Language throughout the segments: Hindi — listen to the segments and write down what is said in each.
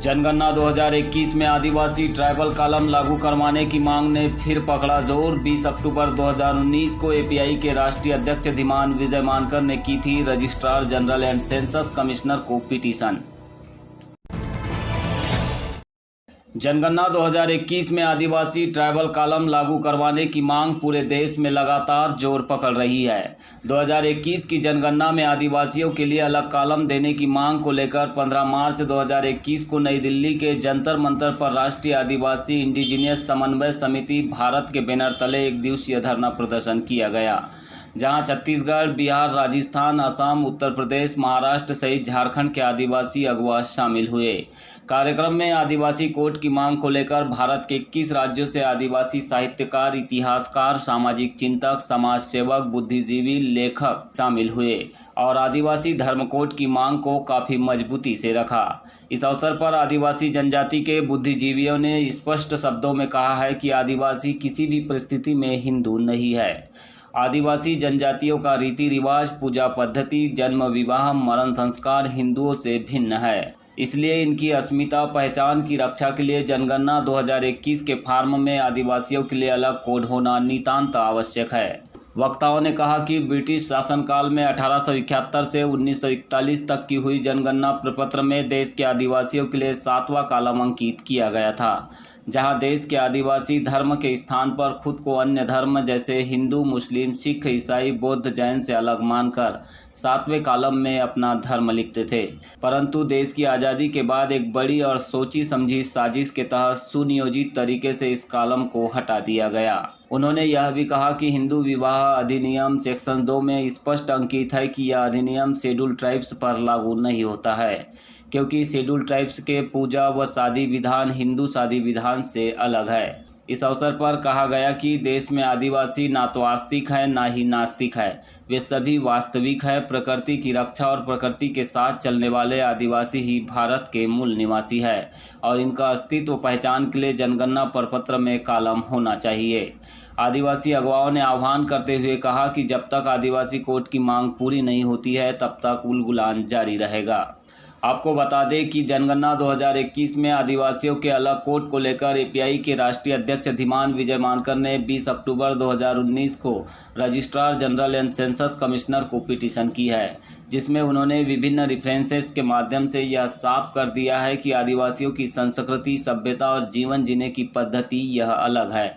जनगणना 2021 में आदिवासी ट्राइबल कॉलम लागू करवाने की मांग ने फिर पकड़ा जोर। 20 अक्टूबर 2019 को एपीआई के राष्ट्रीय अध्यक्ष धीमान विजय मानकर ने की थी registrar general and census commissioner को पिटीशन। जनगणना 2021 में आदिवासी ट्राइबल कॉलम लागू करवाने की मांग पूरे देश में लगातार जोर पकड़ रही है। 2021 की जनगणना में आदिवासियों के लिए अलग कॉलम देने की मांग को लेकर 15 मार्च 2021 को नई दिल्ली के जंतर मंतर पर राष्ट्रीय आदिवासी इंडिजीनियस समन्वय समिति भारत के बैनर तले एक दिवसीय धरना प्रदर्शन किया गया, जहां छत्तीसगढ़, बिहार, राजस्थान, असम, उत्तर प्रदेश, महाराष्ट्र सहित झारखंड के आदिवासी अगुवा शामिल हुए। कार्यक्रम में आदिवासी कोड की मांग को लेकर भारत के 21 राज्यों से आदिवासी साहित्यकार, इतिहासकार, सामाजिक चिंतक, समाज सेवक, बुद्धिजीवी, लेखक शामिल हुए और आदिवासी धर्म कोड की मांग को काफी मजबूती से रखा। इस अवसर पर आदिवासी जनजाति के बुद्धिजीवियों ने स्पष्ट शब्दों में कहा है कि आदिवासी किसी भी परिस्थिति में हिंदू नहीं है। आदिवासी जनजातियों का रीति रिवाज, पूजा पद्धति, जन्म, विवाह, मरण संस्कार हिंदुओं से भिन्न है। इसलिए इनकी अस्मिता पहचान की रक्षा के लिए जनगणना 2021 के फॉर्म में आदिवासियों के लिए अलग कोड होना नितांत आवश्यक है। वक्ताओं ने कहा कि ब्रिटिश शासनकाल में 1871 से 1941 तक की हुई जनगणना प्रपत्र में देश के आदिवासियों के लिए 7वां कॉलम अंकित किया गया था, जहां देश के आदिवासी धर्म के स्थान पर खुद को अन्य धर्म जैसे हिंदू, मुस्लिम, सिख, ईसाई, बौद्ध, जैन से अलग मानकर 7वें कॉलम में अपना धर्म लिखते थे। परंतु देश की आज़ादी के बाद एक बड़ी और सोची समझी साजिश के तहत सुनियोजित तरीके से इस कॉलम को हटा दिया गया। उन्होंने यह भी कहा कि हिंदू विवाह अधिनियम सेक्शन 2 में स्पष्ट अंकित है कि यह अधिनियम शेड्यूल ट्राइब्स पर लागू नहीं होता है, क्योंकि शेड्यूल ट्राइब्स के पूजा व शादी विधान हिंदू शादी विधान से अलग है। इस अवसर पर कहा गया कि देश में आदिवासी ना तो आस्तिक है ना ही नास्तिक है, वे सभी वास्तविक है। प्रकृति की रक्षा और प्रकृति के साथ चलने वाले आदिवासी ही भारत के मूल निवासी है और इनका अस्तित्व पहचान के लिए जनगणना प्रपत्र में कॉलम होना चाहिए। आदिवासी अगुवाओं ने आह्वान करते हुए कहा कि जब तक आदिवासी कोड की मांग पूरी नहीं होती है तब तक उलगुलान जारी रहेगा। आपको बता दें कि जनगणना 2021 में आदिवासियों के अलग कोड को लेकर एपीआई के राष्ट्रीय अध्यक्ष धीमान विजय मानकर ने 20 अक्टूबर 2019 को registrar general and census commissioner को पिटीशन की है, जिसमें उन्होंने विभिन्न रेफरेंसेस के माध्यम से यह साफ कर दिया है कि आदिवासियों की संस्कृति, सभ्यता और जीवन जीने की पद्धति यह अलग है।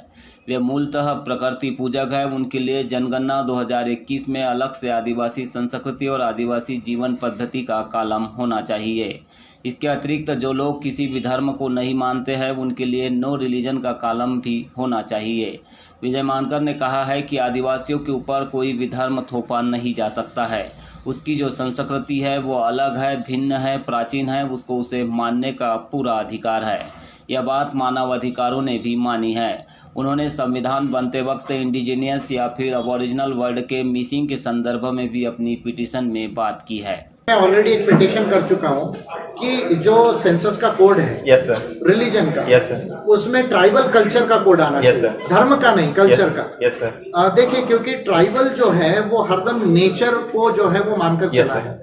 वे मूलतः प्रकृति पूजक है। उनके लिए जनगणना 2021 में अलग से आदिवासी संस्कृति और आदिवासी जीवन पद्धति का कॉलम होना चाहिए। इसके अतिरिक्त जो लोग किसी भी धर्म को नहीं मानते हैं उनके लिए नो रिलीजन का कॉलम भी होना चाहिए। विजय मानकर ने कहा है कि आदिवासियों के ऊपर कोई भी धर्म थोपा नहीं जा सकता है। उसकी जो संस्कृति है वो अलग है, भिन्न है, प्राचीन है, उसको उसे मानने का पूरा अधिकार है। यह बात मानव अधिकारों ने भी मानी है। उन्होंने संविधान बनते वक्त इंडिजीनियस या फिर अबोरिजिनल वर्ड के मिसिंग के संदर्भ में भी अपनी पिटीशन में बात की है। मैं ऑलरेडी एक पिटीशन कर चुका हूं कि जो सेंसस का कोड है, यस सर, रिलीजन का, यस सर, उसमें ट्राइबल कल्चर का कोड आना चाहिए, धर्म का नहीं, कल्चर का। Yes sir. देखिए, क्योंकि ट्राइबल जो है वो हरदम नेचर को जो है वो मानकर चला है,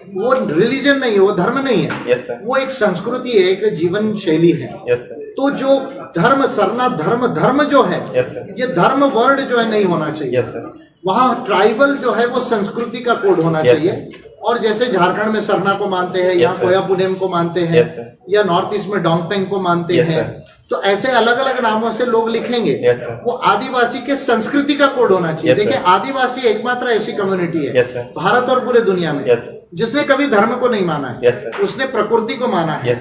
वो रिलीजन नहीं है, वो धर्म नहीं है। Yes sir. वो एक संस्कृति है, एक जीवन शैली है। Yes sir. तो जो धर्म सरना धर्म जो है, यस सर, ये धर्म वर्ड जो है नहीं होना चाहिए। Yes sir. वहाँ ट्राइबल जो है वो संस्कृति का कोड होना चाहिए। और जैसे झारखंड में सरना को मानते हैं, यहाँ कोया पुनेम को मानते हैं, या नॉर्थ ईस्ट में डोंगपेंग को मानते हैं, तो ऐसे अलग अलग नामों से लोग लिखेंगे। वो आदिवासी के संस्कृति का कोड होना चाहिए। देखिए, आदिवासी एकमात्र ऐसी कम्युनिटी है भारत और पूरे दुनिया में जिसने कभी धर्म को नहीं माना है। उसने प्रकृति को माना है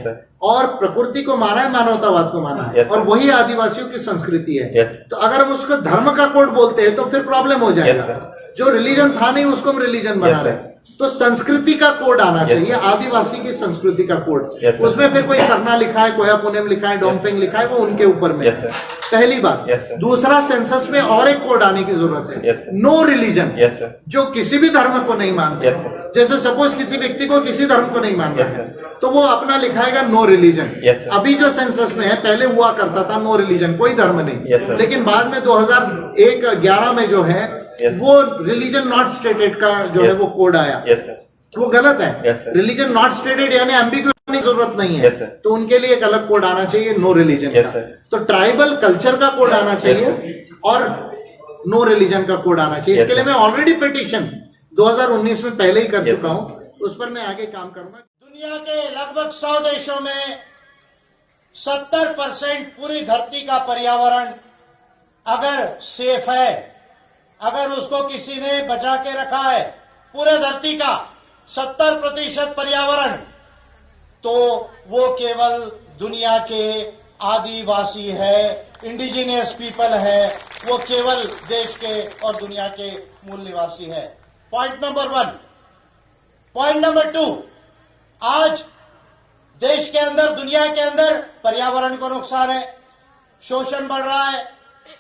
और प्रकृति को माना है, मानवतावाद को माना है, और वही आदिवासियों की संस्कृति है। तो अगर हम उसको धर्म का कोड बोलते हैं तो फिर प्रॉब्लम हो जाएगा। जो रिलीजन था नहीं उसको हम रिलीजन बना रहे हैं। तो संस्कृति का कोड आना चाहिए, आदिवासी की संस्कृति का कोड। उसमें फिर कोई सरना लिखा है, कोया पुनेम लिखा है, डोंगपेंग लिखा है, वो उनके ऊपर में। पहली बात। दूसरा, सेंसस में और एक कोड आने की जरूरत है, नो रिलीजन, जो किसी भी धर्म को नहीं मानते। जैसे सपोज किसी व्यक्ति को किसी धर्म को नहीं मानता है तो वो अपना लिखाएगा नो रिलीजन। अभी जो सेंसस में है, पहले हुआ करता था नो रिलीजन, कोई धर्म नहीं, लेकिन बाद में 2011 में जो है वो रिलीजन नॉट स्टेटेड का जो है वो कोड आया। वो गलत है। रिलीजन नॉट स्टेटेड यानी एम्बिग्यूअस अपनी जरूरत नहीं Yes, sir. है, तो उनके लिए एक अलग कोड आना चाहिए, नो रिलीजन Yes, का। sir. तो ट्राइबल कल्चर का कोड आना चाहिए और नो रिलीजन का कोड आना चाहिए। Yes, इसके लिए sir. मैं ऑलरेडी पिटीशन 2019 में पहले ही कर Yes, चुका sir. हूं, उस पर मैं आगे काम करूंगा। दुनिया के लगभग 100 देशों में 70% पूरी धरती का पर्यावरण अगर सेफ है, अगर उसको किसी ने बचा के रखा है, पूरे धरती का 70% पर्यावरण, तो वो केवल दुनिया के आदिवासी है, इंडिजिनियस पीपल है, वो केवल देश के और दुनिया के मूल निवासी है। Point number 1। पॉइंट नंबर 2, आज देश के अंदर, दुनिया के अंदर पर्यावरण को नुकसान है, शोषण बढ़ रहा है,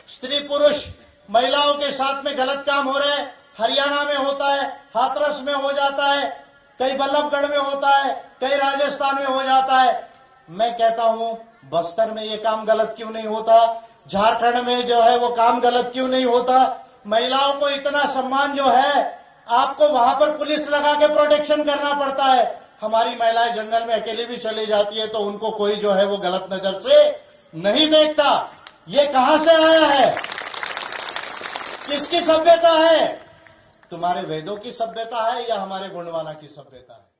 स्त्री पुरुष महिलाओं के साथ में गलत काम हो रहे हैं। हरियाणा में होता है, हाथरस में हो जाता है, कई बल्लभगढ़ में होता है, कई राजस्थान में हो जाता है। मैं कहता हूं बस्तर में ये काम गलत क्यों नहीं होता, झारखंड में जो है वो काम गलत क्यों नहीं होता। महिलाओं को इतना सम्मान जो है, आपको वहां पर पुलिस लगा के प्रोटेक्शन करना पड़ता है। हमारी महिलाएं जंगल में अकेली भी चली जाती है तो उनको कोई जो है वो गलत नजर से नहीं देखता। ये कहां से आया है, किसकी सभ्यता है? तुम्हारे वेदों की सभ्यता है या हमारे गुणवाना की सभ्यता है?